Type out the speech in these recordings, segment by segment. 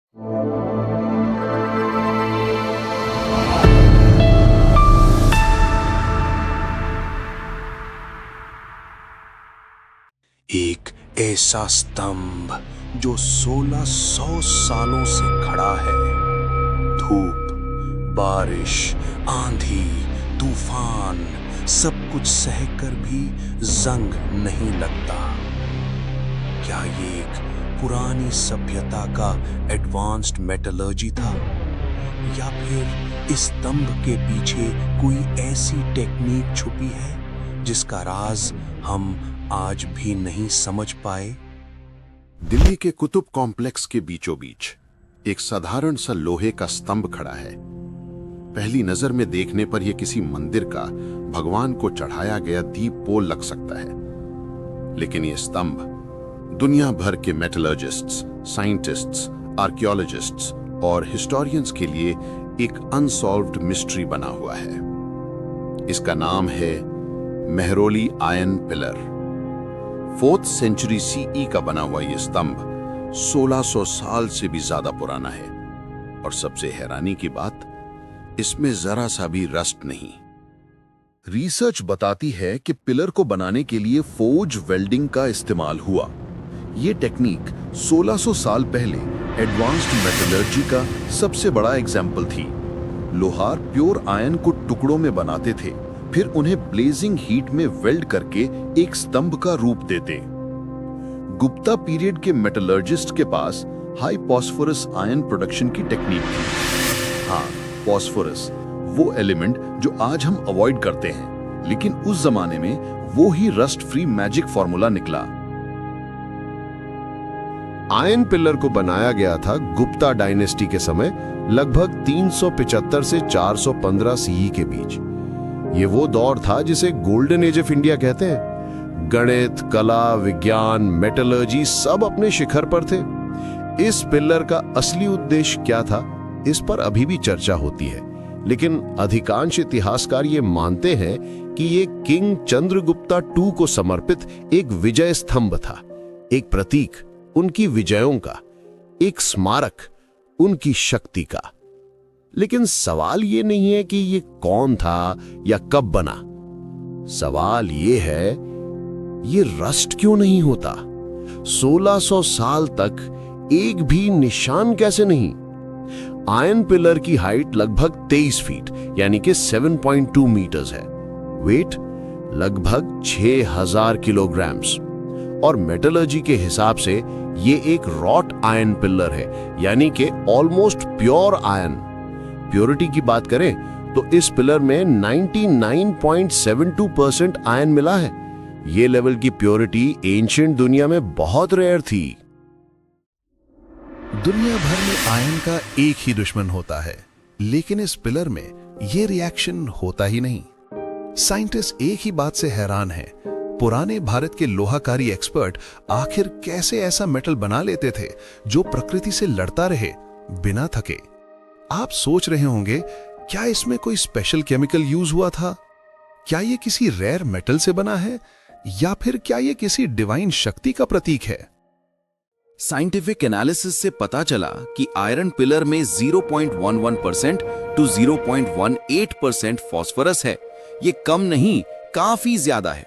एक ऐसा स्तंभ जो 1600 सालों से खड़ा है। धूप, बारिश, आंधी, तूफान सब कुछ सहकर भी जंग नहीं लगता। क्या ये एक पुरानी सभ्यता का एडवांस्ड मेटलर्जी था, या फिर इस स्तंभ के पीछे कोई ऐसी टेक्निक छुपी है जिसका राज हम आज भी नहीं समझ पाए? दिल्ली के कुतुब कॉम्प्लेक्स के बीचों बीच एक साधारण सा लोहे का स्तंभ खड़ा है। पहली नजर में देखने पर यह किसी मंदिर का भगवान को चढ़ाया गया दीप पोल लग सकता है, लेकिन यह स्तंभ दुनिया भर के मेटलर्जिस्ट्स, साइंटिस्ट्स, आर्कियोलॉजिस्ट्स और हिस्टोरियंस के लिए एक अनसॉल्व्ड मिस्ट्री बना हुआ है। इसका नाम है Mehrauli iron pillar. 4th century CE का बना हुआ यह स्तंभ 1600 साल से भी ज्यादा पुराना है, और सबसे हैरानी की बात, इसमें जरा सा भी रस्ट नहीं। रिसर्च बताती है कि पिलर को बनाने के लिए फोर्ज वेल्डिंग का इस्तेमाल हुआ। यह टेक्निक 1600 साल पहले एडवांस्ड मेटलर्जी का सबसे बड़ा एग्जाम्पल थी। लोहार प्योर आयन को टुकड़ों में बनाते थे, फिर उन्हें ब्लेजिंग हीट में वेल्ड करके एक स्तंभ का रूप देते। गुप्ता पीरियड के मेटलर्जिस्ट के पास हाई फॉस्फोरस आयन प्रोडक्शन की टेक्निक थी। हाँ, फॉस्फोरस, वो एलिमेंट जो आज हम अवॉइड करते हैं, लेकिन उस जमाने में वो ही रस्ट फ्री मैजिक फॉर्मूला निकला। आयन पिलर को बनाया गया था गुप्ता डायनेस्टी के समय, लगभग 375 से 415 सीई के बीच। ये वो दौर था जिसे गोल्डन एज ऑफ इंडिया कहते हैं। गणित, कला, विज्ञान, मेटलर्जी सब अपने शिखर पर थे। इस पिलर का असली उद्देश्य क्या था, इस पर अभी भी चर्चा होती है, लेकिन अधिकांश इतिहासकार ये मानते हैं कि ये किंग चंद्रगुप्ता II को समर्पित एक विजय स्तंभ था, एक प्रतीक उनकी विजयों का, एक स्मारक उनकी शक्ति का। लेकिन सवाल ये नहीं है कि ये कौन था या कब बना। सवाल ये है, ये रस्ट क्यों नहीं होता? 1600 साल तक एक भी निशान कैसे नहीं? आयन पिलर की हाइट लगभग 23 फीट यानी कि 7.2 मीटर्स है। वेट लगभग 6000 किलोग्राम्स, और मेटलर्जी के हिसाब से ये एक रॉट आयन पिलर है, यानी कि ऑलमोस्ट प्योर आयन। प्योरिटी की बात करें तो इस पिलर में 99.72% आयन मिला है। ये लेवल की प्योरिटी एंशिएंट दुनिया में बहुत रेयर थी। दुनिया भर में आयन का एक ही दुश्मन होता है, लेकिन इस पिलर में ये रिएक्शन होता ही नहीं। साइंटिस्ट एक ही बात से हैरान हैं, पुराने भारत के लोहाकारी एक्सपर्ट आखिर कैसे ऐसा मेटल बना लेते थे जो प्रकृति से लड़ता रहे बिना थके। आप सोच रहे होंगे, क्या इसमें कोई स्पेशल केमिकल यूज हुआ था? क्या ये किसी रेयर मेटल से बना है, या फिर क्या ये किसी डिवाइन शक्ति का प्रतीक है? साइंटिफिक एनालिसिस से पता चला कि आयरन पिलर में 0.11% टू 0.18% फास्फोरस है। ये कम नहीं, काफी ज्यादा है।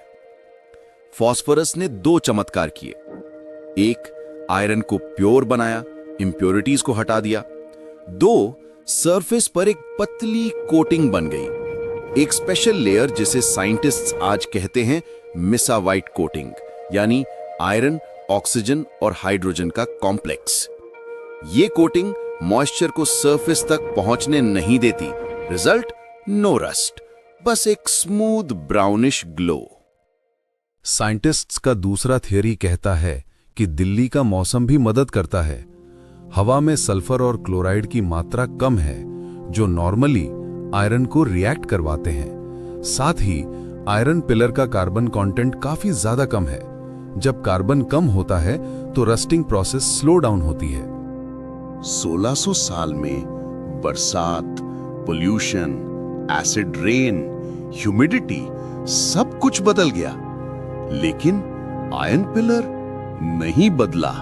फास्फोरस ने 2 चमत्कार किए। एक, आयरन को प्योर बनाया, इंप्योरिटीज को हटा दिया। 2, सरफेस पर एक पतली कोटिंग बन गई, एक स्पेशल लेयर जिसे साइंटिस्ट्स आज कहते हैं मिसा वाइट कोटिंग, यानी आयरन, ऑक्सीजन और हाइड्रोजन का कॉम्प्लेक्स। ये कोटिंग मॉइस्चर को सरफेस तक पहुंचने नहीं देती। रिजल्ट, नो रस्ट, बस एक स्मूथ ब्राउनिश ग्लो। साइंटिस्ट्स का दूसरा थियरी कहता है कि दिल्ली का मौसम भी मदद करता है। हवा में सल्फर और क्लोराइड की मात्रा कम है, जो नॉर्मली आयरन को रिएक्ट करवाते हैं। साथ ही आयरन पिलर का कार्बन कंटेंट काफी ज्यादा कम है। जब कार्बन कम होता है तो रस्टिंग प्रोसेस स्लो डाउन होती है। 1600 साल में बरसात, पोल्यूशन, एसिड रेन, ह्यूमिडिटी सब कुछ बदल गया, लेकिन आयन पिलर नहीं बदला।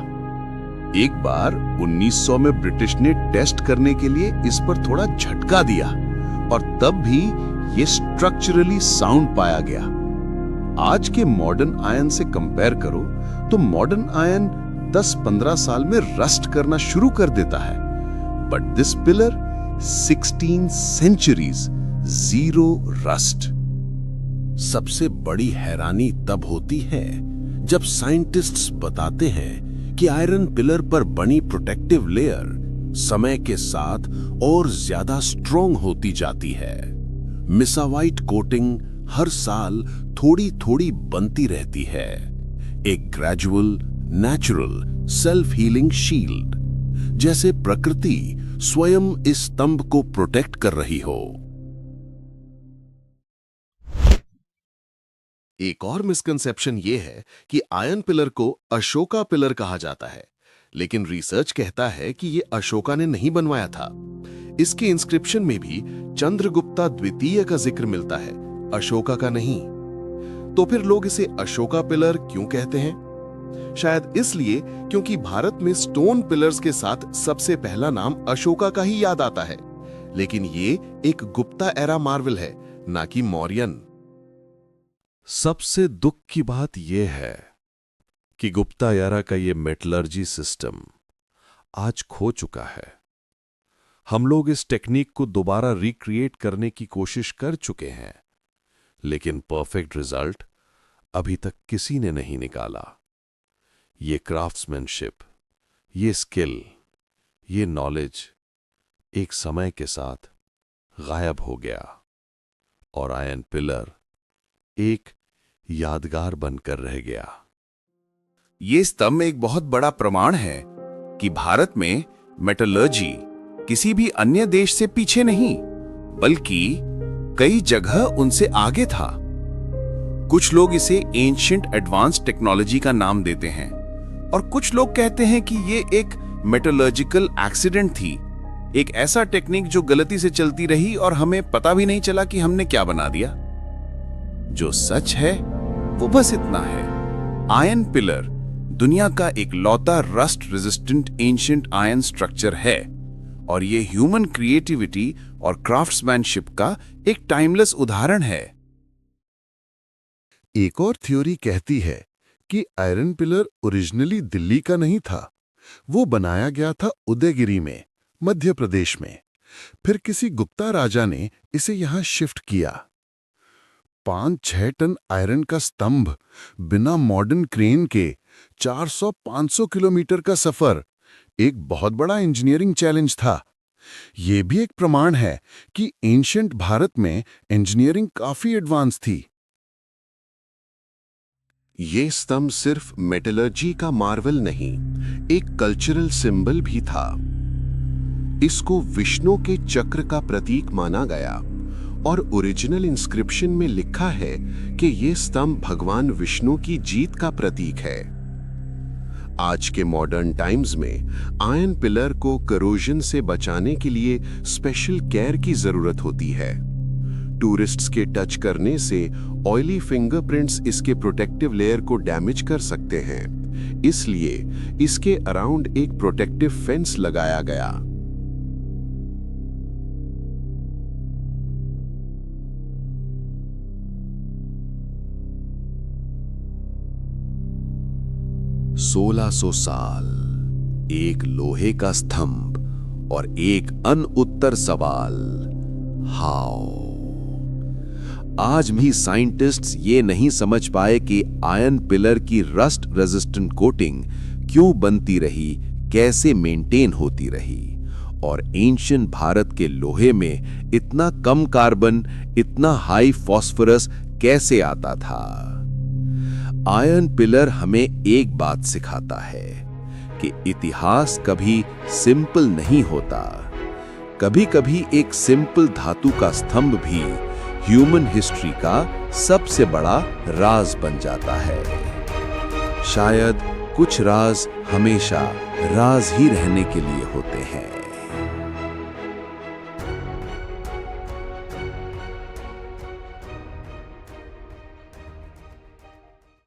एक बार 1900 में ब्रिटिश ने टेस्ट करने के लिए इस पर थोड़ा झटका दिया और तब भी ये स्ट्रक्चरली साउंड पाया गया। आज के मॉडर्न आयन से कंपेयर करो तो मॉडर्न आयन 10-15 साल में रस्ट करना शुरू कर देता है, but this pillar 16 centuries, zero rust. सबसे बड़ी हैरानी तब होती है जब साइंटिस्ट्स बताते हैं कि आयरन पिलर पर बनी प्रोटेक्टिव लेयर समय के साथ और ज्यादा स्ट्रॉन्ग होती जाती है। मिसावाइट कोटिंग हर साल थोड़ी थोड़ी बनती रहती है, एक gradual, natural, self healing shield, जैसे प्रकृति स्वयं इस स्तंभ को प्रोटेक्ट कर रही हो। एक और मिसकंसेप्शन यह है कि आयरन पिलर को अशोका पिलर कहा जाता है, लेकिन रिसर्च कहता है कि यह अशोका ने नहीं बनवाया था। इसके इंस्क्रिप्शन में भी चंद्रगुप्ता द्वितीय का जिक्र मिलता है, अशोका का नहीं। तो फिर लोग इसे अशोका पिलर क्यों कहते हैं? शायद इसलिए क्योंकि भारत में स्टोन पिलर्स के साथ सबसे पहला नाम अशोका का ही याद आता है, लेकिन ये एक गुप्ता एरा मार्वल है, ना कि मौर्यन। सबसे दुख की बात यह है कि गुप्ता एरा का ये मेटलर्जी सिस्टम आज खो चुका है। हम लोग इस टेक्निक को दोबारा रिक्रिएट करने की कोशिश कर चुके हैं, लेकिन परफेक्ट रिजल्ट अभी तक किसी ने नहीं निकाला। ये क्राफ्ट्समैनशिप, ये स्किल, ये नॉलेज एक समय के साथ गायब हो गया और आयरन पिलर एक यादगार बनकर रह गया। ये स्तंभ एक बहुत बड़ा प्रमाण है कि भारत में मेटलर्जी किसी भी अन्य देश से पीछे नहीं, बल्कि कई जगह उनसे आगे था। कुछ लोग इसे एंशिएंट एडवांस टेक्नोलॉजी का नाम देते हैं और कुछ लोग कहते हैं कि ये एक मेटलर्जिकल एक्सीडेंट थी, एक ऐसा टेक्निक जो गलती से चलती रही और हमें पता भी नहीं चला कि हमने क्या बना दिया। जो सच है वो बस इतना है, आयरन पिलर दुनिया का एक लौता rust resistant ancient iron structure है और ये ह्यूमन क्रिएटिविटी और क्राफ्ट्समैनशिप का एक टाइमलेस उदाहरण है। एक और थ्योरी कहती है कि आयरन पिलर ओरिजिनली दिल्ली का नहीं था, वो बनाया गया था उदयगिरी में, मध्य प्रदेश में। फिर किसी गुप्ता राजा ने इसे यहां शिफ्ट किया। 5-6 टन आयरन का स्तंभ, बिना मॉडर्न क्रेन के 400-500 किलोमीटर का सफर, एक बहुत बड़ा इंजीनियरिंग चैलेंज था। यह भी एक प्रमाण है कि एंशिएंट भारत में इंजीनियरिंग काफी एडवांस थी। ये स्तंभ सिर्फ मेटलर्जी का मार्वल नहीं, एक कल्चरल सिंबल भी था। इसको विष्णु के चक्र का प्रतीक माना गया और ओरिजिनल इंस्क्रिप्शन में लिखा है कि ये स्तंभ भगवान विष्णु की जीत का प्रतीक है। आज के मॉडर्न टाइम्स में आयरन पिलर को करोजन से बचाने के लिए स्पेशल केयर की जरूरत होती है। टूरिस्ट्स के टच करने से ऑयली फिंगरप्रिंट्स इसके प्रोटेक्टिव लेयर को डैमेज कर सकते हैं, इसलिए इसके अराउंड एक प्रोटेक्टिव फेंस लगाया गया। $1600 साल, एक लोहे का स्तंभ और एक अनउत्तर सवाल, हाउ। आज भी साइंटिस्ट्स ये नहीं समझ पाए कि आयरन पिलर की रस्ट रेजिस्टेंट कोटिंग क्यों बनती रही, कैसे मेंटेन होती रही, और एंशिएंट भारत के लोहे में इतना कम कार्बन, इतना हाई फॉस्फोरस कैसे आता था। आयरन पिलर हमें एक बात सिखाता है कि इतिहास कभी सिंपल नहीं होता। कभी-कभी एक सिंपल धातु का स्तंभ भी ह्यूमन हिस्ट्री का सबसे बड़ा राज बन जाता है। शायद कुछ राज हमेशा राज ही रहने के लिए होते हैं।